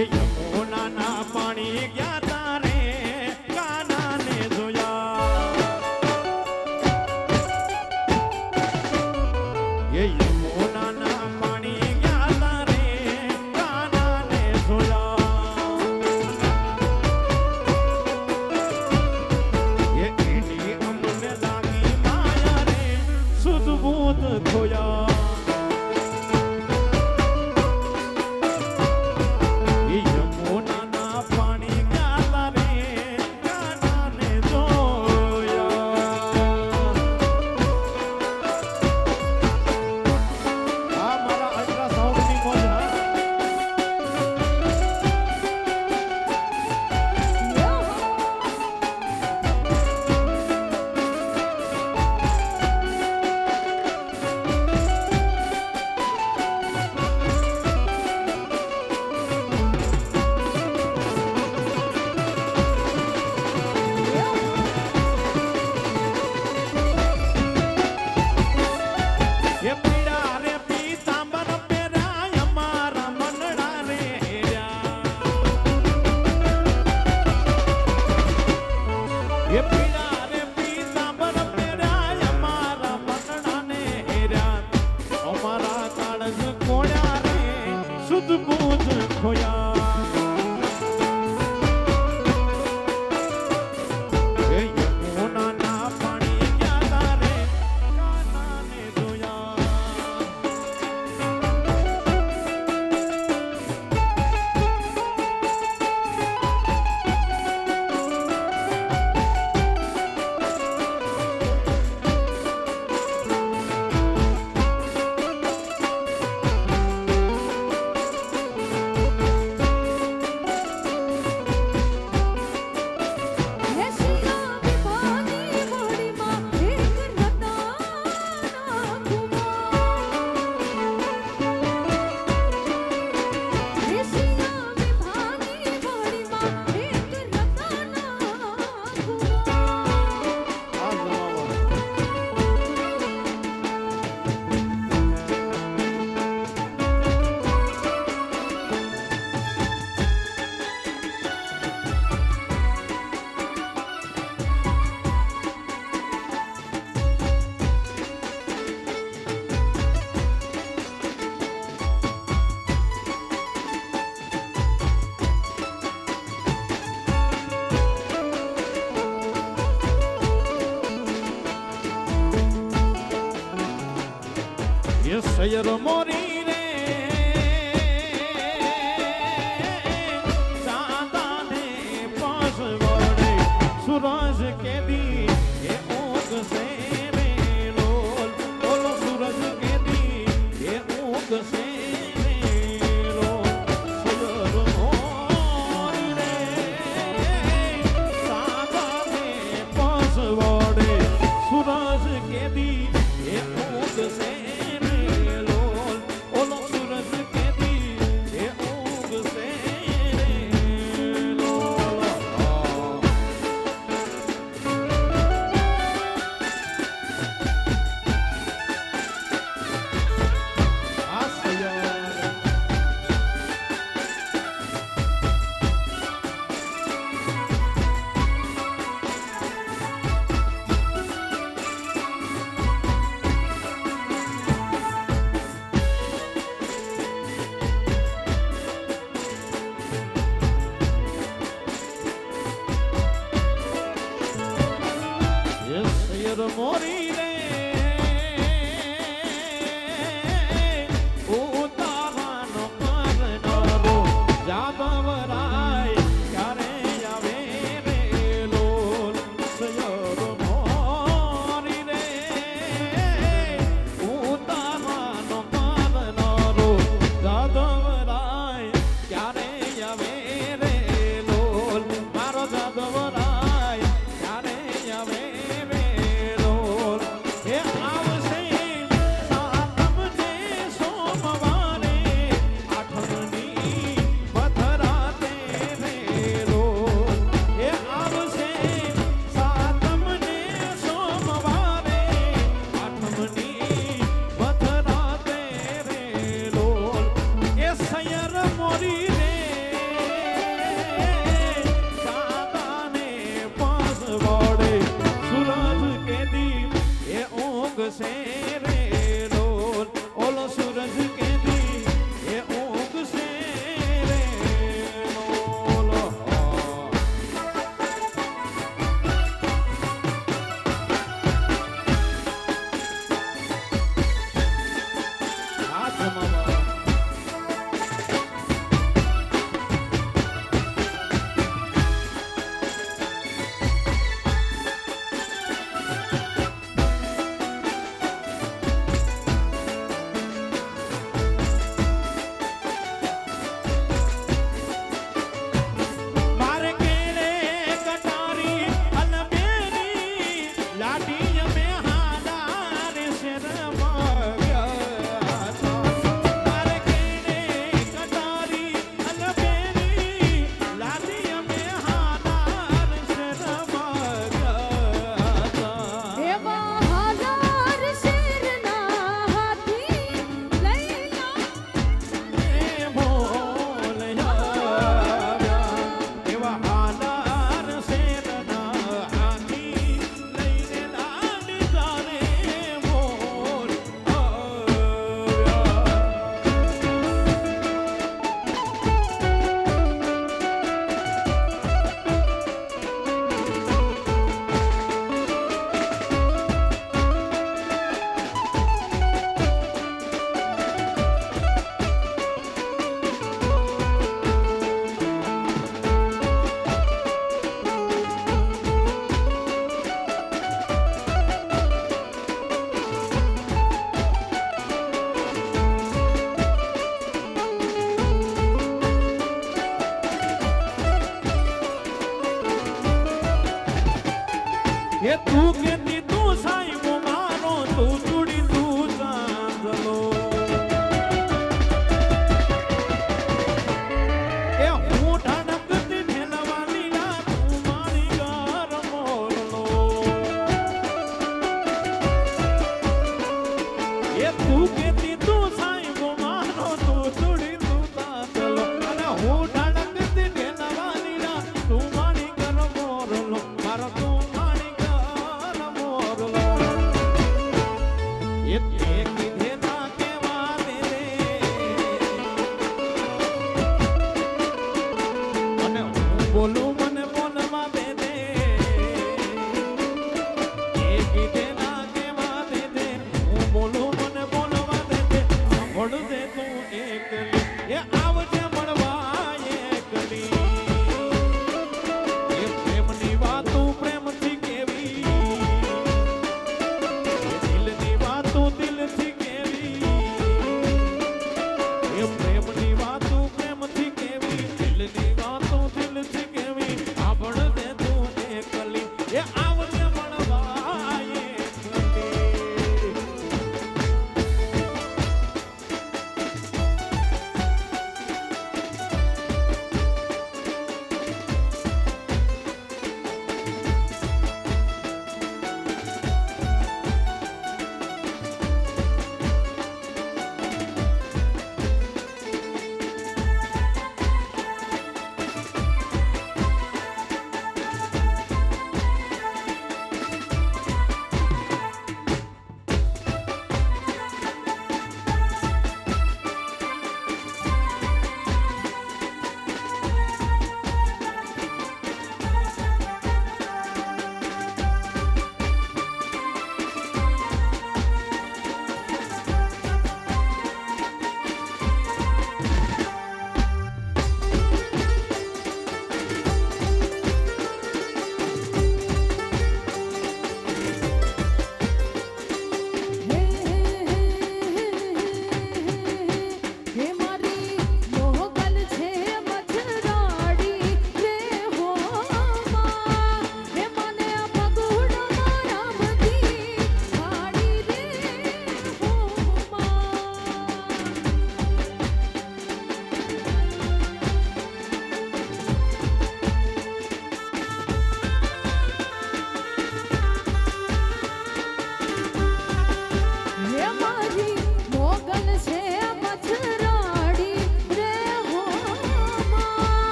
એ યમુનાના પાણી ગયા તારે કાનાને જોયા એ યમુનાના પાણી ગયા તારે કાનાને જોયા એ એની અમને લાગી માયા રે સુધ બૂત ખોયા સૈયર મોરી રે ચાંદાને પાસ વડે સૂરજ કેદી એ ઊંઘ સે રે લોલ ઓલો સૂરજ કેદી એ ઊંઘ સે રે લોલ સૈયર મોરી રે ચાંદાને પાસ વડે સૂરજ કેદી એ ઊંઘ સે એ તું કેતી તું સાહેબો મારો તું ચૂડી તું ચાંદલો એ હું ઢાળકતી ઠેલવાની ના તું મારી ગાર મોરલો એ તું કેતી તું સાહેબો મારો તું ચૂડી તું ચાંદલો અને હું ઢાળકતી ઠેલવાની ના તું મારી ગાર મોરલો મારો તું બોલું મને બોલવા દે દે એ કીધે ના કેવા દે દે હું બોલું મને બોલવા દે દે સાંભળ દે તું એકલી એ આવજે મળવા એકલી એ પ્રેમની વાતો પ્રેમથી કેવી એ દિલની વાતો દિલથી કેવી એ પ્રેમની વાતો પ્રેમથી કેવી દિલની વાતો દિલથી કેવી સાંભળ દે તું એકલી એ આવજે મળવા એકલી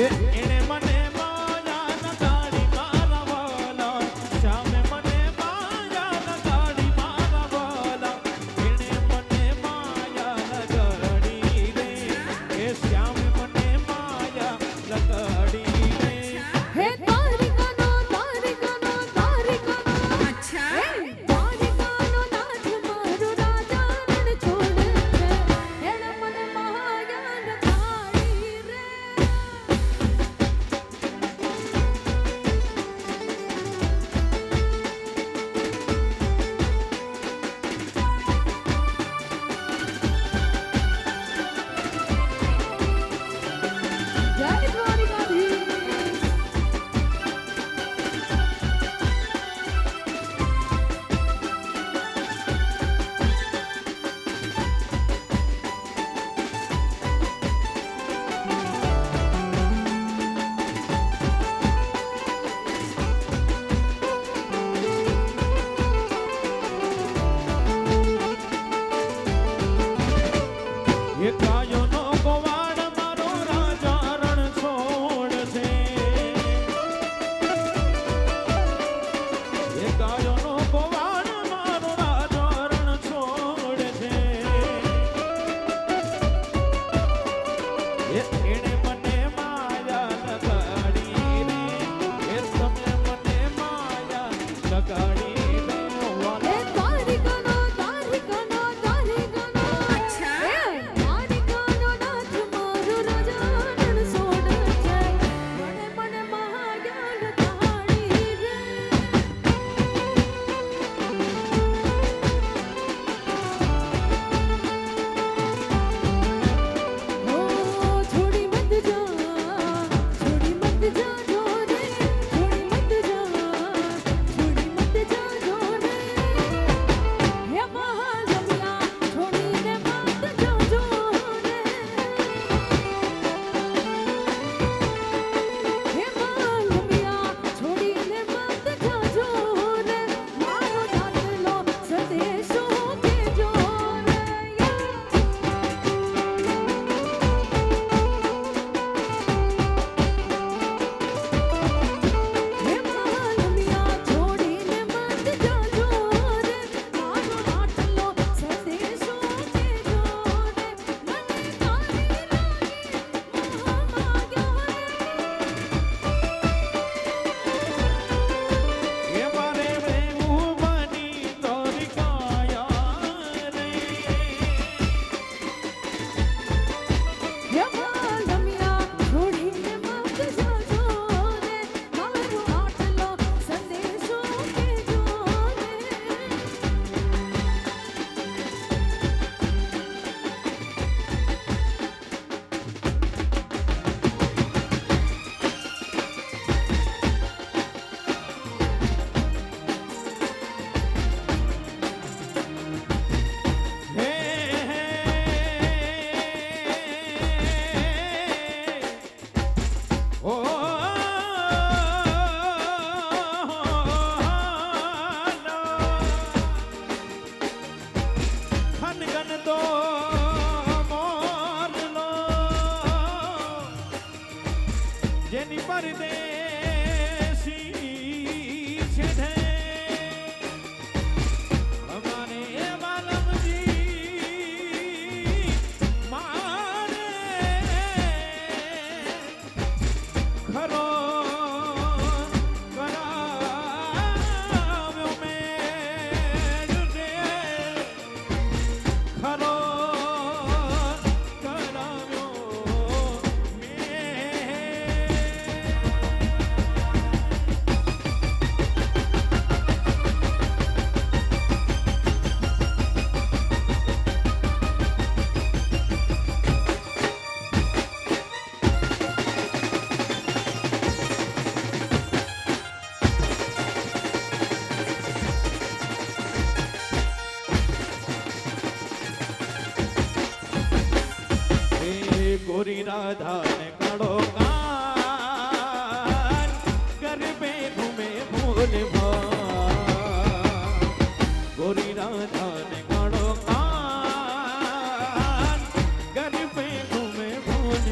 એ એણે મને માયા લગાડી મારા વાલા શ્યામે મને માયા લગાડી મારા વાલા એણે મને માયા લગાડી રે એ શ્યામે મને માયા લગાડી રે હે તારી કાનો અચ્છા તારી કાનો નાથ મારો રાજા રણ છોડે છે એણે મને માયા લગાડી રે જય દ્વારિકાધીશ એ કાયોનો ગોવાળ મારો રાજા રણ છોડશે એ કાયોનો ગોવાળ મારો રાજા રણ છોડશે એ એણે મને માયા લગાડી રે એ તમે મને માયા લગાડી રે વાલા હે તારી કાનો અચ્છા તારી કાનો નાથ મારો રાજા રણ છોડે છે એણે મને માયા લગાડી રે ઓ છોડી મત જા જોરે છોડી મત જા જોરે હે મહાલમિયા છોડીને મત જાજો રે હે મહાલમિયા છોડીને મત જાજો રે મારો દાદલો સંદેશો કેજો રે હે મહાલમિયા છોડીને મત જાજો રે મારો આટલો સંદેશો કેજો રે મને તારી લાગી મહામાયા રે એ મારે પ્રેમ બની તોરી કાયા રે હે મહાલમિયા છોડીને મત જાજો રે મારો આટલો સંદેશો કેજો રે હે ઓ ખનગન તો મોરલો જેની પરદેશી છે ઢે અમારે વાલમજી મારે ખરો કરાવ્યો મેળ રે ખરો કરાવ્યો ગોરી રાધા ને કાળો કાન ગરબે ઘૂમે ભૂલ ગોરી રાધા ને કાળો કાન ગરબે ઘૂમે ભૂલ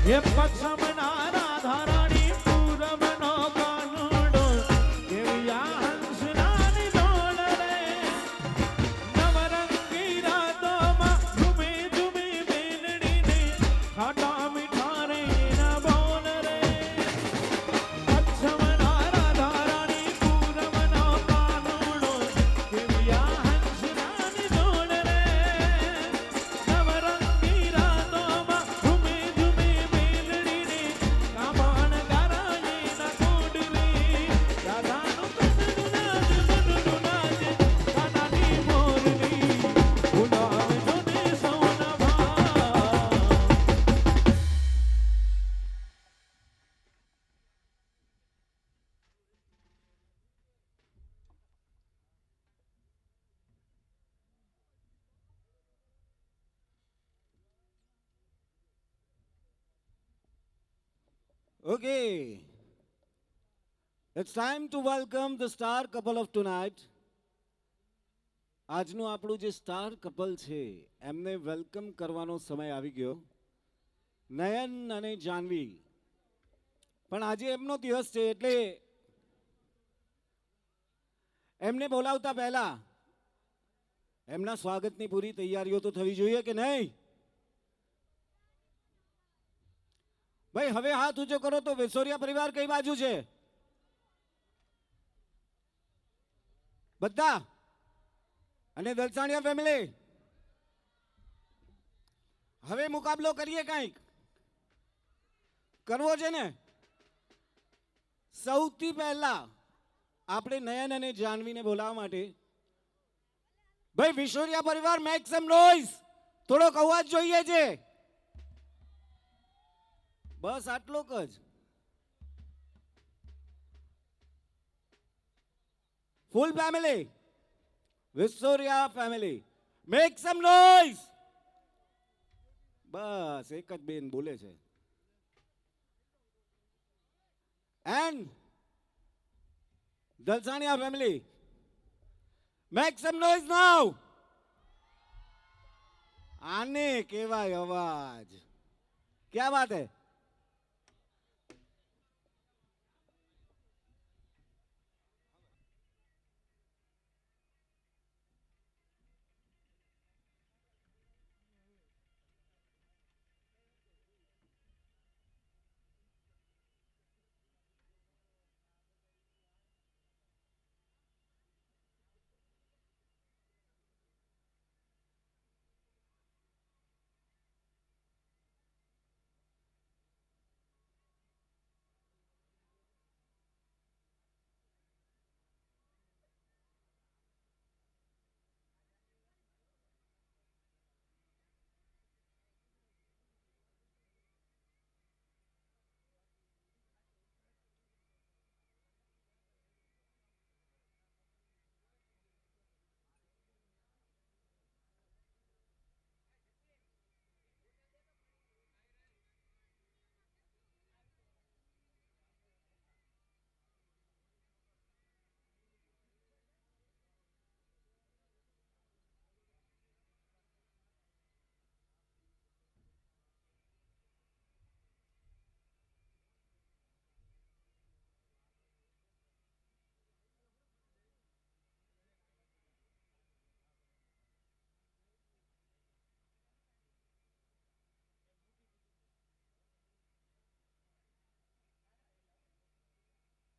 એ પશ્ચિમના રાધારાણી પૂરબનો કાનુડો કેવિયા હંસનાની ડોળ રે નવરંગી રાતોમાં ઝૂમે ઝૂમે બેલડીને ખાટા મીઠા રે એના બોલ રે પશ્ચિમના રાધારાણી પૂરબનો કાનુડો કેવિયા હંસનાની ડોળ રે નવરંગી રાતોમાં ઝૂમે ઝૂમે બેલડીને કામાણ ગારાએ ના કોડલી રાધાનું કનનું નાદ મનનું નાદ કાનાની મોરલી ઉડાવે જોને સૌના ભા Okay, it's time to welcome the star couple of tonight. આજનું આપણું જે સ્ટાર કપલ છે એમને વેલકમ કરવાનો સમય આવી ગયો. નયન અને જાનવી, પણ આજે એમનો દિવસ છે એટલે એમને બોલાવતા પહેલા એમના સ્વાગતની પૂરી તૈયારીઓ તો થવી જોઈએ કે નહીં? ભાઈ હવે હાથ ઊંચો કરો તો વેસોરિયા પરિવાર કઈ બાજુ છે? બધા? અને દલસાણિયા ફેમિલી? હવે મુકાબલો કરીએ કંઈક. કરવો છે ને? સૌથી પહેલા આપણે નયન અને જાનવીને બોલાવવા માટે ભાઈ વિશોરિયા પરિવાર મેક સમ નોઇઝ. થોડોક અવાજ જોઈએ છે. બસ આટલું જ. ફૂલ ફેમિલી, વિસ્ટોરિયા ફેમિલી, મેક સમ નોઇઝ. બસ એક જ બેન બોલે છે. And Dalsaniya family, make some noise now. આને કહેવાય અવાજ. क्या बात है?